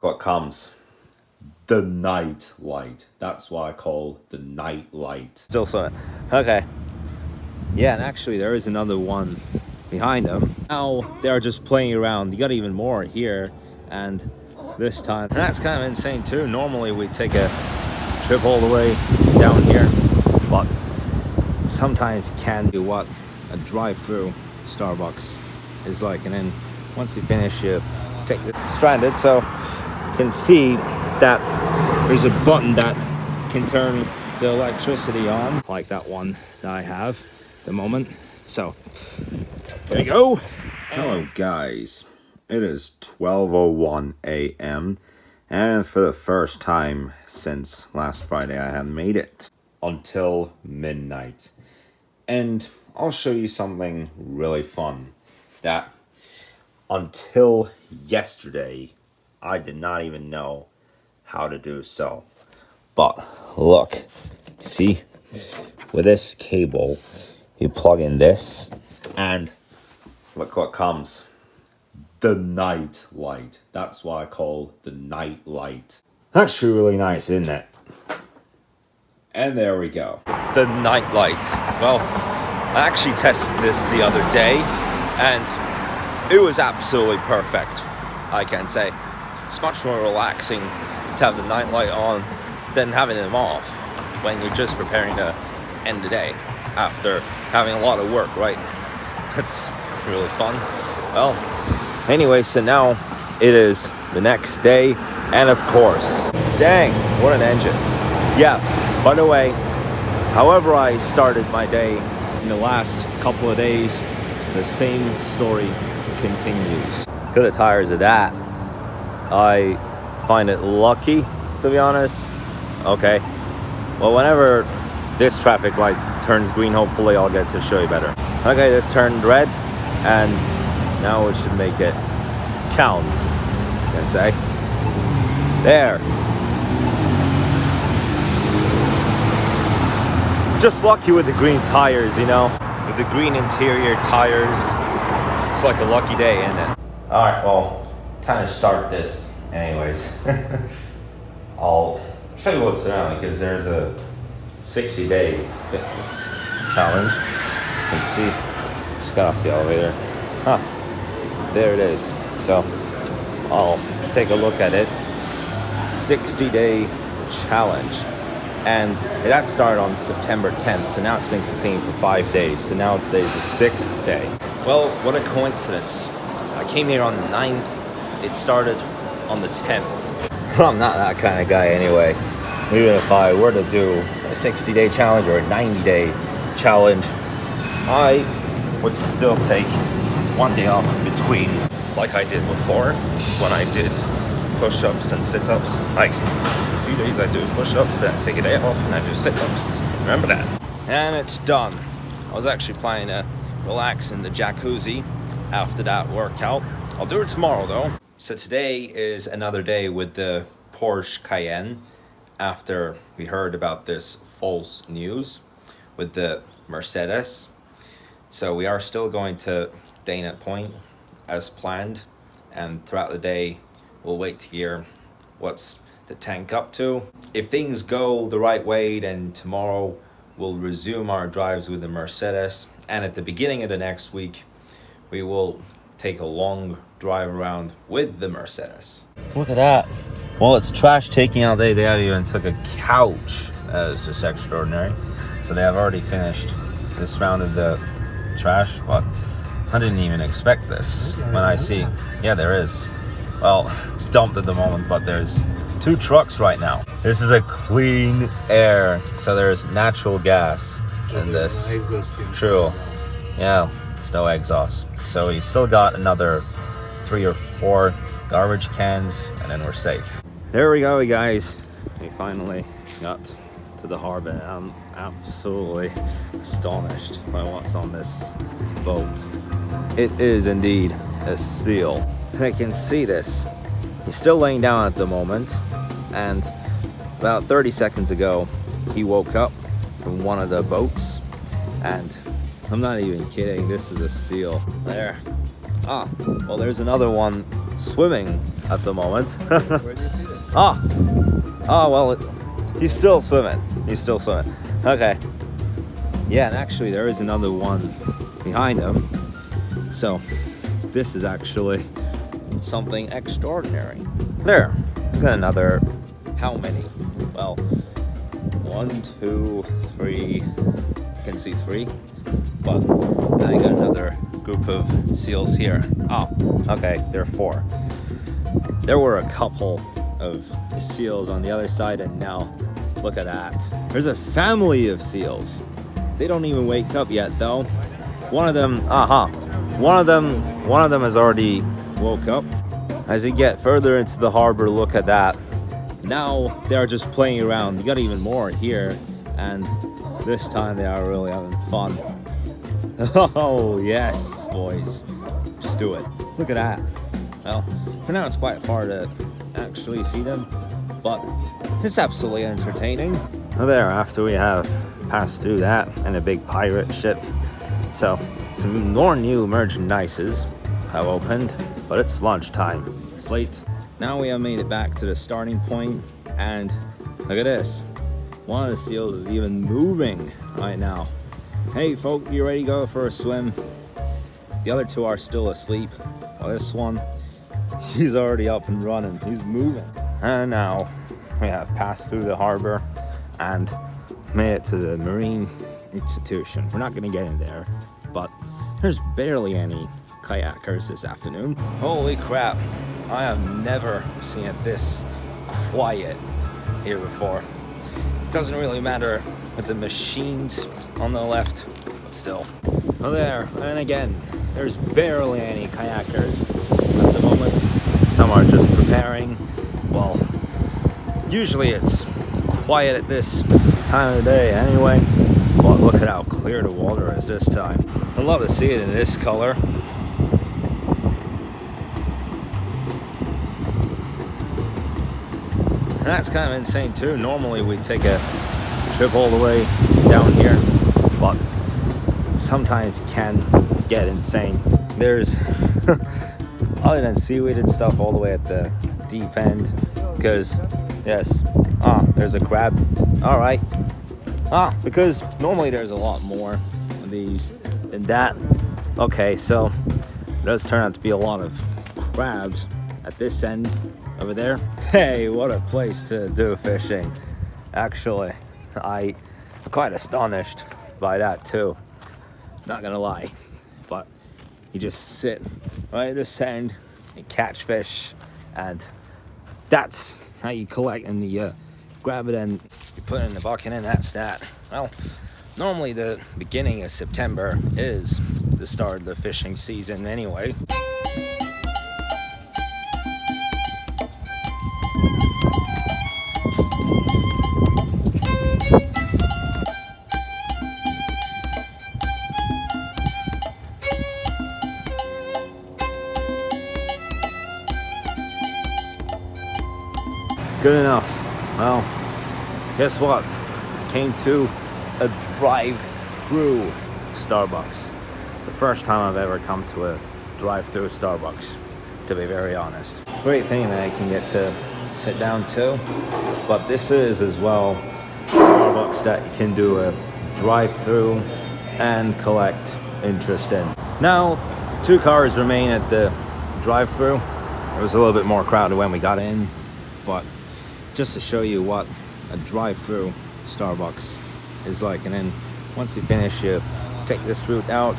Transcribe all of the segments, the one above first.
what comes. The night light. That's what I call the night light. Still so. Okay. Yeah, and actually there is another one behind them. Now they're just playing around. You got even more here, and this time. And that's kind of insane too. Normally we take a trip all the way down here, but sometimes you can do what a drive-through Starbucks is like, and then once you finish you take the stranded. So you can see that there's a button that can turn the electricity on, like that one that I have at the moment. So there you go. Hello guys, it is 12:01 a.m. and for the first time since last Friday I have made it until midnight. And I'll show you something really fun that until yesterday I did not even know how to do so. But look, see, with this cable you plug in this and look what comes. The night light. That's what I call the night light. Actually really nice, isn't it? And there we go. The night light. Well, I actually tested this the other day and it was absolutely perfect, I can say. It's much more relaxing to have the night light on than having them off when you're just preparing to end the day after having a lot of work, right? That's really fun. Well, anyway, so now it is the next day, and of course, dang, what an engine. Yeah, by the way, however I started my day in the last couple of days, the same story continues. Good at tires of that. I find it lucky, to be honest. Okay, well, whenever this traffic light turns green, hopefully I'll get to show you better. Okay, this turned red, and now it should make it count, I can say. There. Just lucky with the green tires, you know? With the green interior tires, it's like a lucky day, isn't it? Alright, well, time to start this anyways. I'll show you what's around because there's a 60-day fitness challenge. You can see, just got off the elevator. There it is. So I'll take a look at it. 60-day challenge. And that started on September 10th, so now it's been continuing for 5 days. So now today's the 6th day. Well, what a coincidence. I came here on the 9th. It started on the 10th. I'm not that kind of guy anyway. Even if I were to do a 60-day challenge or a 90-day challenge, I would still take one day off in between, like I did before when I did push-ups and sit-ups. Like, a few days I do push-ups, then take a day off and I do sit-ups. Remember that? And it's done. I was actually planning to relax in the jacuzzi after that workout. I'll do it tomorrow though. So today is another day with the Porsche Cayenne after we heard about this false news with the Mercedes. So we are still going to Dana Point as planned, and throughout the day we'll wait to hear what's the tank up to. If things go the right way, then tomorrow we'll resume our drives with the Mercedes, and at the beginning of the next week we will take a long drive around with the Mercedes. Look at that. Well, it's trash taking out day. They have even took a couch. That is just extraordinary. So they have already finished this round of the trash, but I didn't even expect this when I see. Yeah, there is. Well, it's dumped at the moment, but there's 2 trucks right now. This is a clean air, so there's natural gas in this. True. Yeah, there's no exhaust. So we still got another 3 or 4 garbage cans, and then we're safe. There we go, guys. We finally got to the harbor. I'm absolutely astonished by what's on this boat. It is indeed a seal. I can see this. He's still laying down at the moment, and about 30 seconds ago he woke up from one of the boats, and I'm not even kidding, this is a seal. There. Well, there's another one swimming at the moment. Where do you see it? Well, he's still swimming. Okay. Yeah, and actually there is another one behind him. So this is actually something extraordinary. There, got another, how many? Well, 1, 2, 3, you can see 3, but now I got another group of seals here. Oh, okay, there are 4. There were a couple of seals on the other side, and now look at that. There's a family of seals. They don't even wake up yet though. One of them has already woke up. As you get further into the harbor, look at that. Now they're just playing around. You got even more here, and this time they are really having fun. Oh yes, boys, just do it. Look at that. Well, for now it's quite far to actually see them, but it's absolutely entertaining. Well, there, after we have passed through that and a big pirate ship, so some more new merchandises have opened, but it's lunchtime. It's late. Now we have made it back to the starting point, and look at this. One of the seals is even moving right now. Hey folk, you ready to go for a swim? The other 2 are still asleep. Well, this one, he's already up and running. He's moving. And now we have passed through the harbor and made it to the Marine Institution. We're not gonna get in there, but there's barely any kayakers this afternoon. Holy crap, I have never seen it this quiet here before. It doesn't really matter with the machines on the left, but still. Oh there, and again, there's barely any kayakers at the moment. Some are just preparing. Well, usually it's quiet at this time of the day anyway, but look at how clear the water is this time. I'd love to see it in this color. And that's kind of insane too. Normally we take a trip all the way down here, but sometimes it can get insane. There's other than seaweed and stuff all the way at the deep end, because yes, there's a crab. All right, because normally there's a lot more of these than that. Okay, so it does turn out to be a lot of crabs at this end over there. Hey, what a place to do fishing. Actually, I'm quite astonished by that too, not gonna lie. But you just sit right at this end and catch fish, and that's how you collect, and you grab it and you put it in the bucket, and that's that. Well, normally the beginning of September is the start of the fishing season anyway. Good enough. Well, guess what? Came to a drive-through Starbucks. The first time I've ever come to a drive-through Starbucks, to be very honest. Great thing that I can get to sit down to, but this is as well Starbucks that you can do a drive-through and collect interest in. Now, 2 cars remain at the drive-through. It was a little bit more crowded when we got in, but just to show you what a drive-through Starbucks is like, and then once you finish, you take this route out.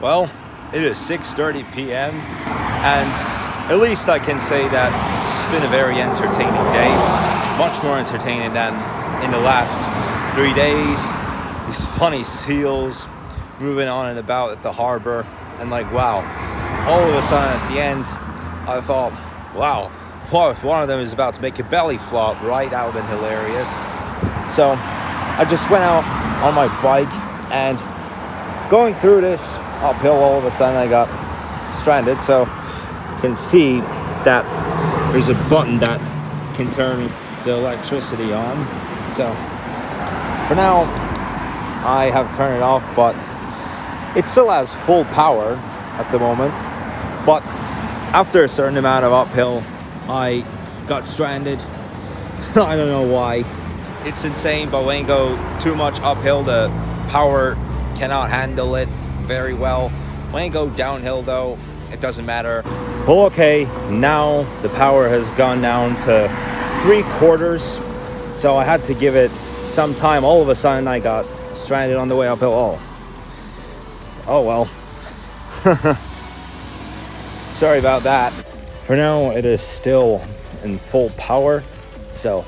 Well, it is 6:30 p.m. and at least I can say that it's been a very entertaining day. Much more entertaining than in the last 3 days. These funny seals moving on and about at the harbor, and like, wow, all of a sudden at the end I thought, wow, what if one of them is about to make a belly flop? Right, out and hilarious. So I just went out on my bike and going through this uphill, all of a sudden I got stranded. So you can see that there's a button that can turn the electricity on. So for now I have turned it off, but it still has full power at the moment. But after a certain amount of uphill, I got stranded. I don't know why. It's insane, but when you go too much uphill, the power cannot handle it very well. When you go downhill though, it doesn't matter. Well, okay, now the power has gone down to 3/4, so I had to give it some time. All of a sudden I got stranded on the way uphill. Oh well. Sorry about that. For now it is still in full power, so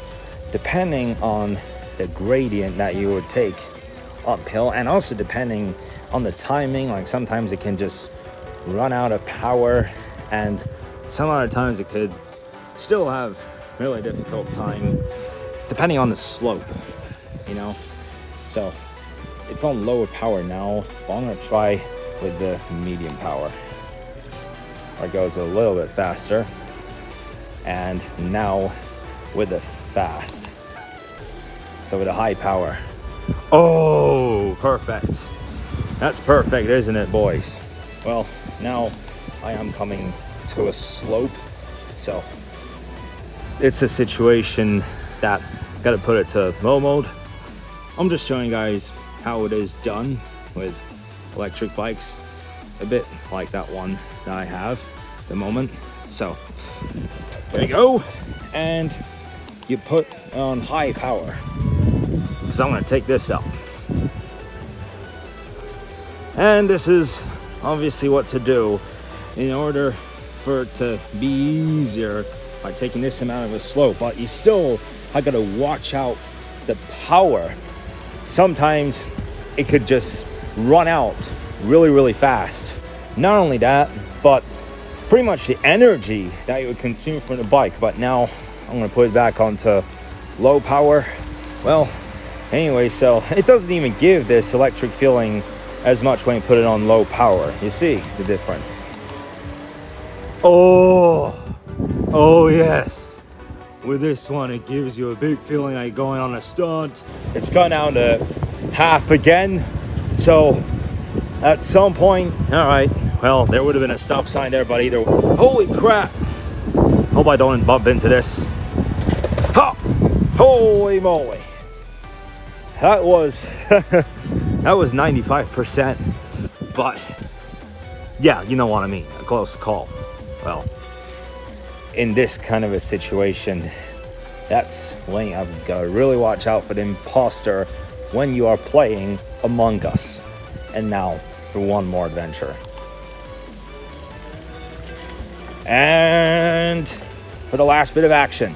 depending on the gradient that you would take uphill, and also depending on the timing, like sometimes it can just run out of power, and some other times it could still have really difficult time depending on the slope, you know. So it's on lower power now, but I'm gonna try with the medium power. It goes a little bit faster, and now with the fast, so with a high power. Oh, perfect. That's perfect, isn't it, boys? Well, now I am coming to a slope, so it's a situation that gotta put it to low mode. I'm just showing you guys how it is done with electric bikes, a bit like that one that I have at the moment. So there you go, and you put on high power, because I'm going to take this up, and this is obviously what to do in order for it to be easier by taking this amount of a slope. But you still have got to watch out the power. Sometimes it could just run out really fast. Not only that, but pretty much the energy that you would consume from the bike. But now I'm going to put it back onto low power. Well, anyway, so it doesn't even give this electric feeling as much when you put it on low power. You see the difference? Oh yes. With this one, it gives you a big feeling like going on a stunt. It's gone down to half again. So at some point, all right, well, there would have been a stop sign there, but either way. Holy crap. Hope I don't bump into this. Ha! Holy moly. That was, that was 95%, but yeah, you know what I mean, a close call. Well, in this kind of a situation, that's when you have got to really watch out for the imposter when you are playing Among Us. And now for one more adventure. And for the last bit of action.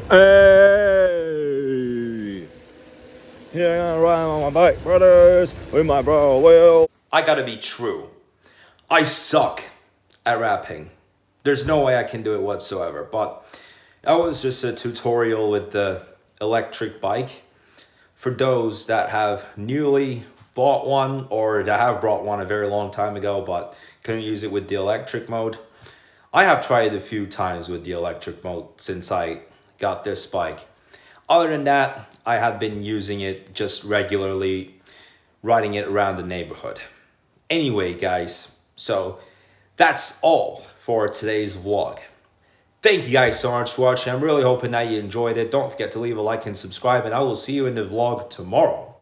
Hey! Yeah, I'm riding on my bike, brothers, with my bro Will. I gotta be true. I suck at rapping. There's no way I can do it whatsoever, but that was just a tutorial with the electric bike for those that have newly bought one or that have bought one a very long time ago but couldn't use it with the electric mode. I have tried a few times with the electric mode since I got this bike. Other than that, I have been using it just regularly, riding it around the neighborhood. Anyway, guys, so that's all for today's vlog. Thank you guys so much for watching. I'm really hoping that you enjoyed it. Don't forget to leave a like and subscribe, and I will see you in the vlog tomorrow.